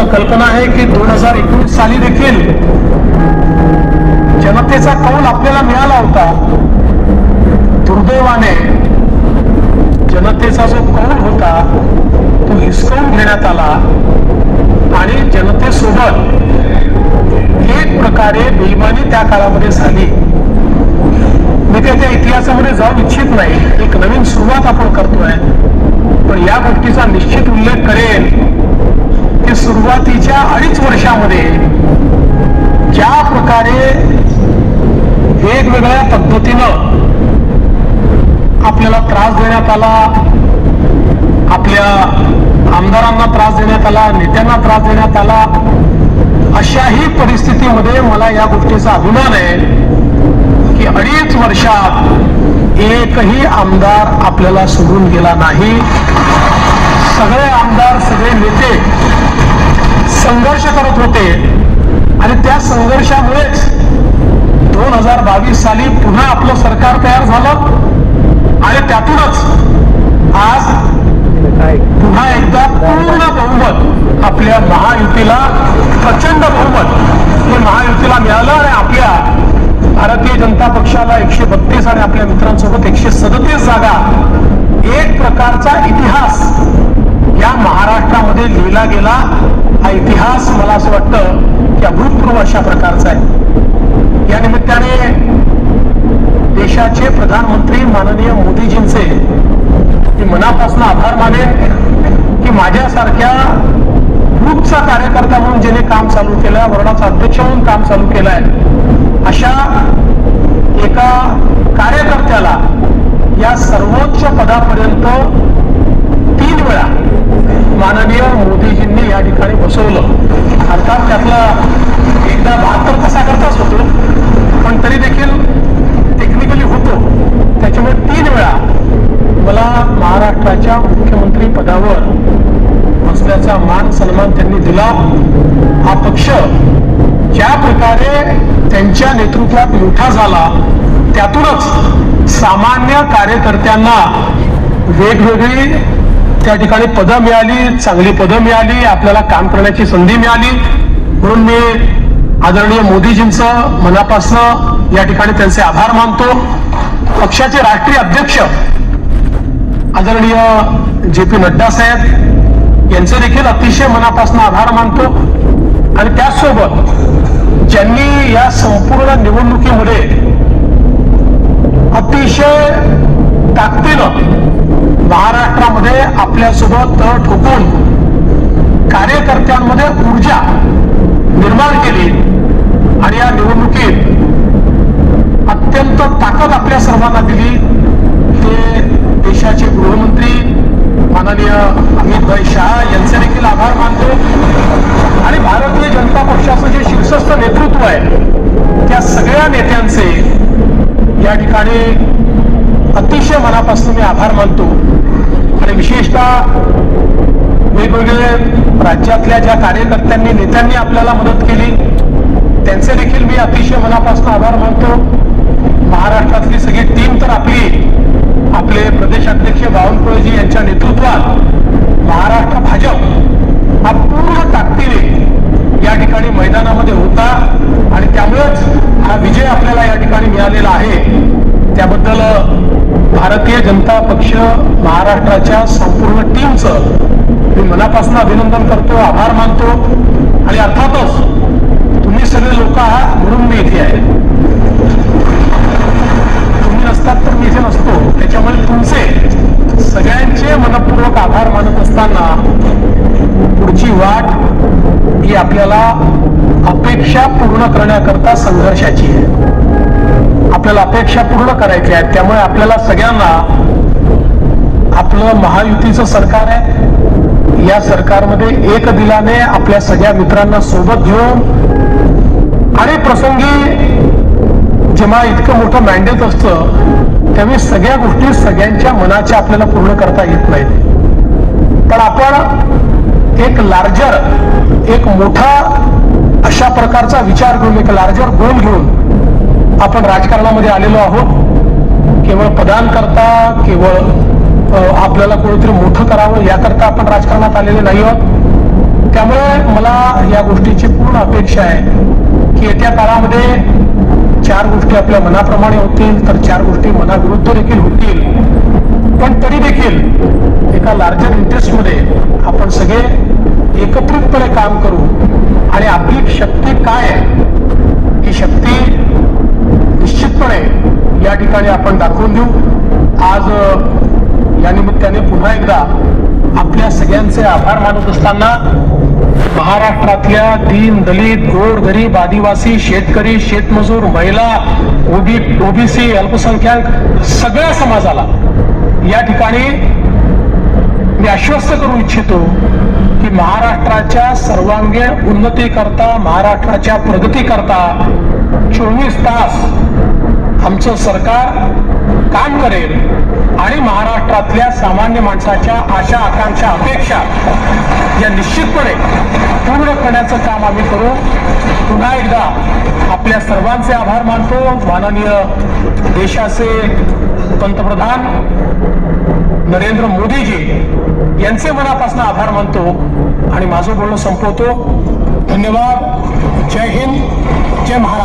तुम्हाला कल्पना आहे की 2019 साली देखील जनतेचा कौल आपल्याला मिळाला होता. दुर्दैवाने जनतेचा जो कौल होता तो हिसकावून घेण्यात आला आणि जनतेसोबत एक प्रकारे बेईमानी त्या काळामध्ये झाली. मी त्या इतिहासामध्ये जाऊ इच्छित नाही, एक नवीन सुरुवात आपण करतोय. पण या गोष्टीचा निश्चित उल्लेख करेन की सुरुवातीच्या 2.5 वर्षामध्ये ज्या प्रकारे वेगवेगळ्या पद्धतीनं आपल्याला त्रास देण्यात आला, आपल्या आमदारांना त्रास देण्यात आला, नेत्यांना त्रास देण्यात आला, अशाही परिस्थितीमध्ये मला या गोष्टीचा अभिमान आहे की 2.5 वर्षात एकही आमदार आपल्याला सोडून गेला नाही. सगळे आमदार, सगळे नेते संघर्ष करत होते आणि त्या संघर्षामुळेच 2022 साली पुन्हा आपलं सरकार तयार झालं आणि त्यातूनच आज पुन्हा एकदा पूर्ण बहुमत आपल्या महायुतीला, प्रचंड बहुमत हे महायुतीला मिळालं आणि आपल्या भारतीय जनता पक्षाला 132 आणि आपल्या मित्रांसोबत 137 जागा, एक प्रकारचा इतिहास या महाराष्ट्रामध्ये लिहिला गेला. हा इतिहास मला असं वाटतं की अभूतपूर्व अशा प्रकारचा आहे. या निमित्ताने देशाचे प्रधानमंत्री माननीय मोदीजींचे मी मनापासून आभार मानेन की माझ्यासारख्या ग्रुपचा कार्यकर्ता म्हणून ज्याने काम चालू केलं, वर्णाचा अध्यक्ष म्हणून काम चालू केलंय, अशा एका कार्यकर्त्याला या सर्वोच्च पदापर्यंत 3 वेळा माननीय मोदीजींनी या ठिकाणी बसवलं. अर्थात त्यातला एकदा 72 कसा करताच होतो, पण तरी देखील टेक्निकली होतो. त्याच्यामुळे 3 वेळा मला महाराष्ट्राच्या मुख्यमंत्री पदावर बसण्याचा मान सन्मान त्यांनी दिला. हा पक्ष ज्या प्रकारे त्यांच्या नेतृत्वात मोठा झाला त्यातूनच सामान्य कार्यकर्त्यांना वेगवेगळी त्या ठिकाणी पदं मिळाली, चांगली पदं मिळाली, आपल्याला काम करण्याची संधी मिळाली. म्हणून मी आदरणीय मोदीजींचं मनापासून या ठिकाणी त्यांचे आभार मानतो. पक्षाचे राष्ट्रीय अध्यक्ष आदरणीय JP नड्डा साहेब यांचे देखील अतिशय मनापासून आभार मानतो. आणि त्याचसोबत ज्यांनी या संपूर्ण निवडणुकीमध्ये अतिशय ताकदीनं महाराष्ट्रामध्ये आपल्यासोबत तळ ठोकून कार्यकर्त्यांमध्ये ऊर्जा निर्माण केली आणि या निवडणुकीत अत्यंत ताकद आपल्या सर्वांना दिली, ते देशाचे गृहमंत्री माननीय अमित भाई शहा यांचे देखील आभार मानतो. आणि भारतीय जनता पक्षाचं जे शीर्षस्थ नेतृत्व आहे त्या सगळ्या नेत्यांचे या ठिकाणी अतिशय मनापासून मी आभार मानतो. आणि विशेषतः वेगवेगळे राज्यातल्या ज्या कार्यकर्त्यांनी, नेत्यांनी आपल्याला मदत केली त्यांचे देखील मी अतिशय मनापासून आभार मानतो. महाराष्ट्रातली सगळी टीम तर आपले प्रदेशाध्यक्ष बावनकुळेजी यांच्या नेतृत्वात महाराष्ट्र भाजप हा पूर्ण ताकदीने या ठिकाणी मैदानामध्ये होता आणि त्यामुळेच हा विजय आपल्याला या ठिकाणी मिळालेला आहे. त्याबद्दल भारतीय जनता पक्ष महाराष्ट्राच्या संपूर्ण टीमचं मी मनापासून अभिनंदन करतो, आभार मानतो. आणि अर्थातच तुम्ही सगळे लोक आहात म्हणून मी इथे आहे. तुम्ही नसतात तर मी इथे नसतो. त्याच्यामुळे तुमचे सगळ्यांचे मनपूर्वक आभार मानत असताना पुढची वाट ही आपल्याला अपेक्षा पूर्ण करण्याकरता संघर्षाची आहे. आपल्याला अपेक्षा पूर्ण करायची आहे. त्यामुळे आपल्याला सगळ्यांना आपलं महायुतीचं सरकार आहे, या सरकारमध्ये एक दिलाने आपल्या सगळ्या मित्रांना सोबत घेऊन आणि प्रसंगी जेव्हा इतकं मोठं मॅन्डेट असतं त्यावेळी सगळ्या गोष्टी सगळ्यांच्या मनाच्या आपल्याला पूर्ण करता येत नाहीत. पण आपण एक लार्जर, एक मोठा अशा प्रकारचा विचार घेऊन, एक लार्जर गोल घेऊन आपण राजकारणामध्ये आलेलो आहोत. केवळ पदांकरता, केवळ आपल्याला कोणीतरी मोठं करावं याकरता आपण राजकारणात आलेले नाही आहोत. त्यामुळे मला या गोष्टीची पूर्ण अपेक्षा आहे की येत्या काळामध्ये 4 गोष्टी आपल्या मनाप्रमाणे होतील तर 4 गोष्टी मनाविरुद्ध देखील होतील, पण तरी देखील एका लार्जर इंटरेस्टमध्ये आपण सगळे एकत्रितपणे काम करू आणि आपली शक्ती काय आहे ही शक्ती निश्चितपणे या ठिकाणी आपण दाखवून देऊ। आज या निमित्ताने पुन्हा एकदा आपल्या सगळ्यांचे आभार मानत असताना महाराष्ट्रातल्या दीन दलित गोर गरीब आदिवासी शेतकरी शेतमजूर महिला ओबीसी अल्पसंख्याक सगळ्या समाजाला या ठिकाणी मी आश्वस्त करू इच्छितो की महाराष्ट्राच्या सर्वांगीण उन्नतीकरता महाराष्ट्राच्या प्रगतीकरता 24 तास आमचं सरकार काम करेल आणि महाराष्ट्रातल्या सामान्य माणसाच्या आशा आकांक्षा अपेक्षा या निश्चितपणे पूर्ण करण्याचं काम आम्ही करू। पुन्हा एकदा आपल्या सर्वांचे आभार मानतो। माननीय देशाचे पंतप्रधान नरेंद्र मोदीजी यांचे मनापासून आभार मानतो आणि माझं बोलणं संपवतो। धन्यवाद। जय हिंद, जय महाराष्ट्र।